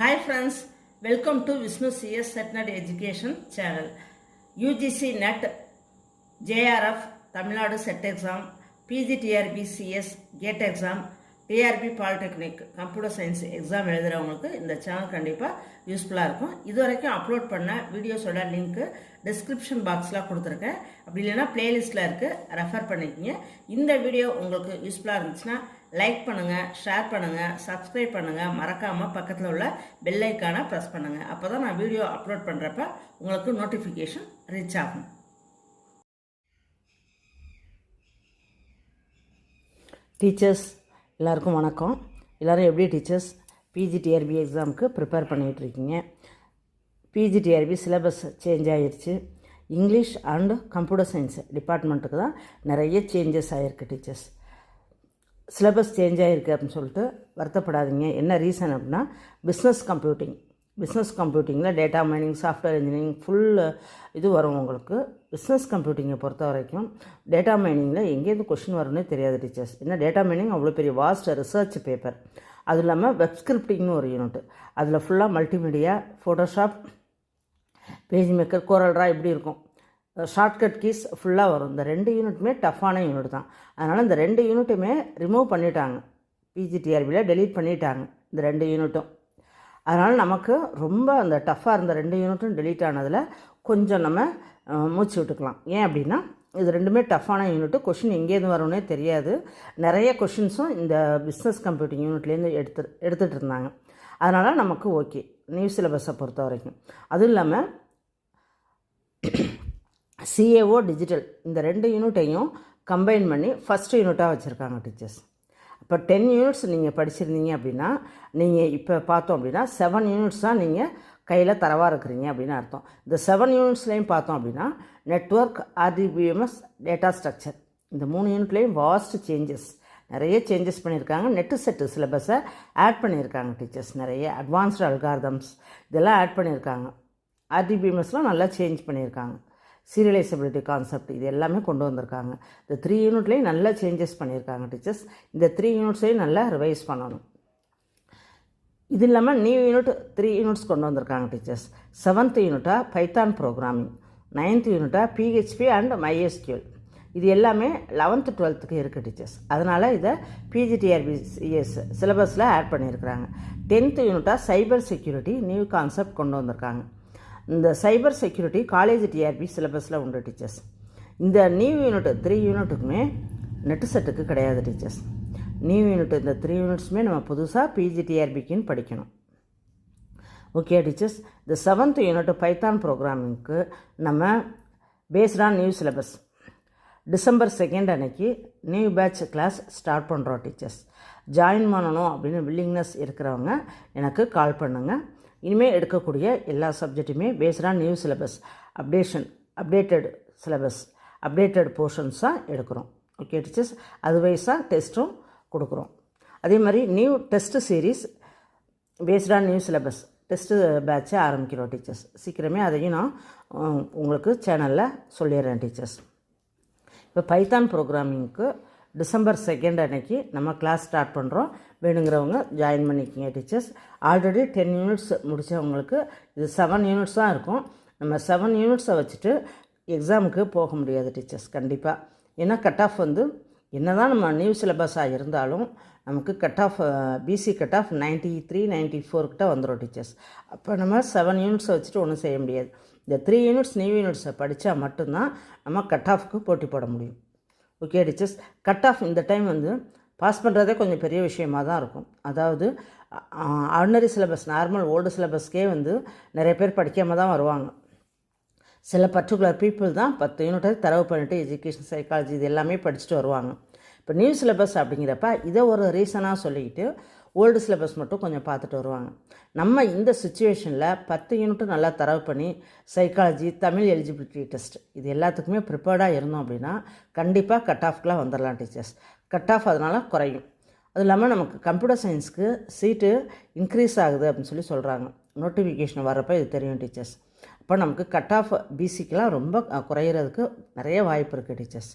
Hi friends, welcome to Vishnu CS Setnet Education channel. UGC NET, JRF, Tamil Nadu Set Exam, PGTRB CS, GATE Exam, TRB Polytechnic, Computer Science Exam எழுதுறவங்களுக்கு இந்த channel கண்டிப்பாக யூஸ்ஃபுல்லாக இருக்கும். இது வரைக்கும் upload பண்ண வீடியோஸோட link description பாக்ஸில் கொடுத்துருக்கேன். அப்படி இல்லைன்னா பிளேலிஸ்ட்டில் இருக்குது, ரெஃபர் பண்ணிக்கிங்க. இந்த வீடியோ உங்களுக்கு யூஸ்ஃபுல்லாக இருந்துச்சுன்னா லைக் பண்ணுங்கள், ஷேர் பண்ணுங்கள், சப்ஸ்கிரைப் பண்ணுங்கள், மறக்காமல் பக்கத்தில் உள்ள பெல் ஐக்கானை ப்ரெஸ் பண்ணுங்கள். அப்போ தான் நான் வீடியோ அப்லோட் பண்ணுறப்ப உங்களுக்கு நோட்டிஃபிகேஷன் ரீச் ஆகும். டீச்சர்ஸ் எல்லாருக்கும் வணக்கம். எல்லோரும் எப்படி டீச்சர்ஸ் பிஜிடிஆர்பி எக்ஸாமுக்கு ப்ரிப்பேர் பண்ணிகிட்ருக்கீங்க? பிஜிடிஆர்பி சிலபஸ் சேஞ்ச் ஆகிடுச்சு. இங்கிலீஷ் அண்டு கம்ப்யூட்டர் சயின்ஸ் டிபார்ட்மெண்ட்டுக்கு தான் நிறைய சேஞ்சஸ் ஆகிருக்கு டீச்சர்ஸ். சிலபஸ் சேஞ்ச் ஆகிருக்கு அப்படின்னு சொல்லிட்டு வருத்தப்படாதீங்க. என்ன ரீசன் அப்படின்னா பிஸ்னஸ் கம்ப்யூட்டிங்கில் data mining, software engineering full இது வரும் உங்களுக்கு. பிஸ்னஸ் கம்ப்யூட்டிங்கை பொறுத்த வரைக்கும் டேட்டா மைனிங்கில் எங்கேருந்து கொஷின் வரும்னே தெரியாது டீச்சர்ஸ். ஏன்னா டேட்டா மைனிங் அவ்வளோ பெரிய வாஸ்ட் ரிசர்ச் பேப்பர். அதுவும் இல்லாமல் வெப் ஸ்கிரிப்டிங்னு ஒரு யூனிட், அதில் ஃபுல்லாக மல்டிமீடியா, ஃபோட்டோஷாப், பேஜ் மேக்கர், கோரல்ரா இப்படி இருக்கும். ஷார்ட்கட் கீஸ் ஃபுல்லாக வரும். இந்த 2 யூனிட்டுமே டஃப்பான யூனிட் தான். அதனால் இந்த 2 யூனிட்டுமே ரிமூவ் பண்ணிட்டாங்க. பிஜிடிஆர்பியில் டெலீட் பண்ணிட்டாங்க இந்த 2 யூனிட்டும். அதனால் நமக்கு ரொம்ப அந்த டஃப்பாக இருந்த 2 யூனிட்டும் டெலீட் ஆனதில் கொஞ்சம் நம்ம மூச்சு விட்டுக்கலாம். ஏன் அப்படின்னா இது 2மே டஃப்பான யூனிட்டு. கொஷின் எங்கேருந்து வரும்னே தெரியாது. நிறைய கொஷின்ஸும் இந்த பிஸ்னஸ் கம்ப்யூட்டிங் யூனிட்லேருந்து எடுத்துகிட்டு இருந்தாங்க. அதனால் நமக்கு ஓகே நியூ சிலபஸை பொறுத்த வரைக்கும். அதுவும் இல்லாமல் சிஏஓ டிஜிட்டல் இந்த 2 யூனிட்டையும் கம்பைன் பண்ணி ஃபஸ்ட்டு யூனிட்டாக வச்சுருக்காங்க டீச்சர்ஸ். இப்போ 10 யூனிட்ஸ் நீங்கள் படிச்சிருந்தீங்க அப்படின்னா, நீங்கள் இப்போ பார்த்தோம் அப்படின்னா 7 யூனிட்ஸ் தான் நீங்கள் கையில் தரவாக இருக்கிறீங்க அப்படின்னு அர்த்தம். இந்த 7 யூனிட்ஸ்லேயும் பார்த்தோம் அப்படின்னா நெட்வொர்க், ஆர்டிபிஎம்எஸ், டேட்டா ஸ்ட்ரக்சர் இந்த 3 யூனிட்லேயும் வாஸ்ட் சேஞ்சஸ், நிறைய சேஞ்சஸ் பண்ணியிருக்காங்க. நெட்டு செட்டு சிலபஸை ஆட் பண்ணியிருக்காங்க டீச்சர்ஸ். நிறைய அட்வான்ஸ்டு அல்காரிதம்ஸ் இதெல்லாம் ஆட் பண்ணியிருக்காங்க. ஆர்டிபிஎம்எஸ்லாம் நல்லா சேஞ்ச் பண்ணியிருக்காங்க. சீரியலைசபிலிட்டி கான்செப்ட் இது எல்லாமே கொண்டு வந்திருக்காங்க. இந்த 3 யூனிட்லேயும் நல்லா சேஞ்சஸ் பண்ணியிருக்காங்க டீச்சர்ஸ். இந்த 3 யூனிட்ஸையும் நல்லா ரிவைஸ் பண்ணணும். இது இல்லாமல் நியூ யூனிட் 3 யூனிட்ஸ் கொண்டு வந்திருக்காங்க டீச்சர்ஸ். 7th யூனிட்டாக பைத்தான் ப்ரோக்ராமிங், 9th யூனிட்டாக பிஹெச்பி அண்ட் MySQL. இது எல்லாமே 11th 12th இருக்குது டீச்சர்ஸ். அதனால் இதை பிஜிடிஆர்பி சிலபஸில் ஆட் பண்ணியிருக்கிறாங்க. 10th யூனிட்டாக சைபர் செக்யூரிட்டி நியூ கான்செப்ட் கொண்டு வந்திருக்காங்க. இந்த சைபர் செக்யூரிட்டி காலேஜ் டிஆர்பி சிலபஸில் உண்டு டீச்சர்ஸ். இந்த நியூ யூனிட் 3 யூனிட்டுக்குமே நெட்டு செட்டுக்கு கிடையாது டீச்சர்ஸ். நியூ யூனிட் இந்த 3 யூனிட்ஸுமே நம்ம புதுசாக பிஜிடிஆர்பிக்குன்னு படிக்கணும். Okay teachers. இந்த 7th யூனிட் பைத்தான் ப்ரோக்ராமிங்க்கு நம்ம paste on new syllabus December 2 அன்னைக்கு நியூ பேட்ச் கிளாஸ் ஸ்டார்ட் பண்ணுறோம் டீச்சர்ஸ். ஜாயின் பண்ணணும் அப்படின்னு வில்லிங்னஸ் இருக்கிறவங்க எனக்கு கால் பண்ணுங்கள். இனிமேல் எடுக்கக்கூடிய எல்லா சப்ஜெக்ட்டுமே based on new syllabus, updated syllabus, updated போர்ஷன்ஸாக எடுக்கிறோம். Okay teachers. அதுவைஸாக டெஸ்ட்டும் கொடுக்குறோம். அதே மாதிரி new test series based on new syllabus test பேட்சை ஆரம்பிக்கிறோம் டீச்சர்ஸ். சீக்கிரமே அதையும் நான் உங்களுக்கு சேனலில் சொல்லிடுறேன் டீச்சர்ஸ். இப்போ பைத்தான் ப்ரோக்ராமிங்க்கு டிசம்பர் 2 அன்னைக்கு நம்ம கிளாஸ் ஸ்டார்ட் பண்ணுறோம். வேணுங்கிறவங்க ஜாயின் பண்ணிக்கிங்க டீச்சர்ஸ். ஆல்ரெடி 10 யூனிட்ஸ் முடித்தவங்களுக்கு இது 7 யூனிட்ஸ் தான் இருக்கும். நம்ம 7 யூனிட்ஸை வச்சுட்டு எக்ஸாமுக்கு போக முடியாது டீச்சர்ஸ் கண்டிப்பாக. ஏன்னா கட் ஆஃப் என்ன தான் நம்ம நியூ சிலபஸாக இருந்தாலும் நமக்கு cut off BC cut off 93, 94 கிட்ட வந்துடும் டீச்சர்ஸ். அப்போ நம்ம 7 யூனிட்ஸை வச்சுட்டு ஒன்றும் செய்ய முடியாது. இந்த 3 யூனிட்ஸ் நியூ யூனிட்ஸை படித்தா மட்டும்தான் நம்ம கட் ஆஃப்க்கு போட்டி போட முடியும். Okay teachers. கட் ஆஃப் இந்த டைம் பாஸ் பண்ணுறதே கொஞ்சம் பெரிய விஷயமாக தான் இருக்கும். அதாவது ஆர்டினரி சிலபஸ், நார்மல் ஓல்டு சிலபஸ்க்கே நிறைய பேர் படிக்காமல் தான் வருவாங்க. சில பர்டிகுலர் பீப்புள் தான் 10 யூனிட்டை தரவு பண்ணிவிட்டு எஜுகேஷன், சைக்காலஜி இது எல்லாமே படிச்சுட்டு வருவாங்க. இப்போ நியூ சிலபஸ் அப்படிங்கிறப்ப இதை ஒரு ரீசனாக சொல்லிக்கிட்டு ஓல்டு சிலபஸ் மட்டும் கொஞ்சம் பார்த்துட்டு வருவாங்க. நம்ம இந்த சுச்சுவேஷனில் 10 யூனிட்டும் நல்லா தரவு பண்ணி சைக்காலஜி, தமிழ் எலிஜிபிலிட்டி டெஸ்ட் இது எல்லாத்துக்குமே ப்ரிப்பேர்டாக இருந்தோம் அப்படின்னா கண்டிப்பாக கட் ஆஃப்க்கெலாம் வந்துடலாம் டீச்சர்ஸ். கட் ஆஃப் அதனால் குறையும். அதுவும் இல்லாமல் நமக்கு கம்ப்யூட்டர் சயின்ஸுக்கு சீட்டு இன்க்ரீஸ் ஆகுது அப்படின்னு சொல்கிறாங்க. நோட்டிஃபிகேஷன் வர்றப்போ இது தெரியும் டீச்சர்ஸ். அப்போ நமக்கு கட் ஆஃப் பிசிக்கெலாம் ரொம்ப குறையிறதுக்கு நிறைய வாய்ப்பு இருக்குது டீச்சர்ஸ்.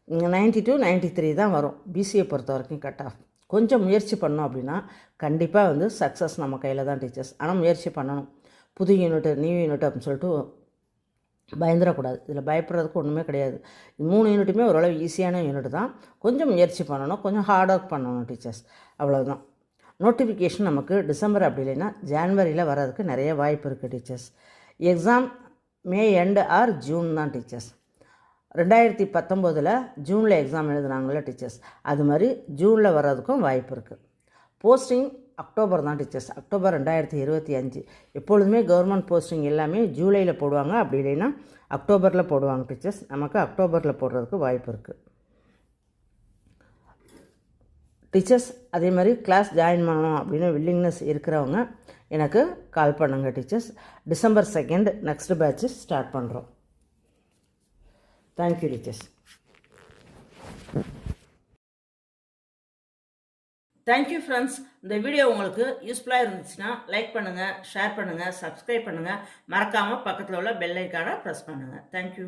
92, 93 தான் வரும் பிசியை பொறுத்த வரைக்கும் கட் ஆஃப். கொஞ்சம் முயற்சி பண்ணோம் அப்படின்னா கண்டிப்பாக வந்து சக்ஸஸ் நம்ம கையில் தான் டீச்சர்ஸ். ஆனால் முயற்சி பண்ணணும். புது யூனிட்டு நியூ யூனிட் அப்படின்னு சொல்லிட்டு பயந்துடக்கூடாது. இதில் பயப்படுறதுக்கு ஒன்றுமே கிடையாது. 3 யூனிட்டுமே ஓரளவு ஈஸியான யூனிட் தான். கொஞ்சம் முயற்சி பண்ணணும், கொஞ்சம் ஹார்ட் ஒர்க் பண்ணணும் டீச்சர்ஸ், அவ்வளோதான். நோட்டிஃபிகேஷன் நமக்கு டிசம்பர் அப்படி இல்லைன்னா ஜான்வரியில் வர்றதுக்கு நிறைய வாய்ப்பு இருக்குது teachers. Exam May end R June தான் டீச்சர்ஸ். 2019 ஜூனில் எக்ஸாம் எழுதுனாங்களே டீச்சர்ஸ், அது மாதிரி ஜூனில் வர்றதுக்கும் வாய்ப்பு இருக்குது. போஸ்டிங் அக்டோபர் தான் டீச்சர்ஸ், அக்டோபர் 2025. எப்பொழுதுமே கவர்மெண்ட் போஸ்டிங் எல்லாமே ஜூலையில் போடுவாங்க, அப்படி இல்லைன்னா அக்டோபரில் போடுவாங்க டீச்சர்ஸ். நமக்கு அக்டோபரில் போடுறதுக்கு வாய்ப்பு இருக்குது டீச்சர்ஸ். அதே மாதிரி கிளாஸ் ஜாயின் பண்ணணும் அப்படின்னு வில்லிங்னஸ் இருக்கிறவங்க எனக்கு கால் பண்ணுங்கள் teachers. December 2 next batch start பண்ணுறோம். Thank you teachers. Thank you friends. இந்த வீடியோ உங்களுக்கு யூஸ்ஃபுல்லாக இருந்துச்சுன்னா லைக் பண்ணுங்கள், ஷேர் பண்ணுங்கள், சப்ஸ்கிரைப் பண்ணுங்கள். மறக்காமல் பக்கத்தில் உள்ள பெல் ஐக்கானை ப்ரெஸ் பண்ணுங்கள். தேங்க்யூ.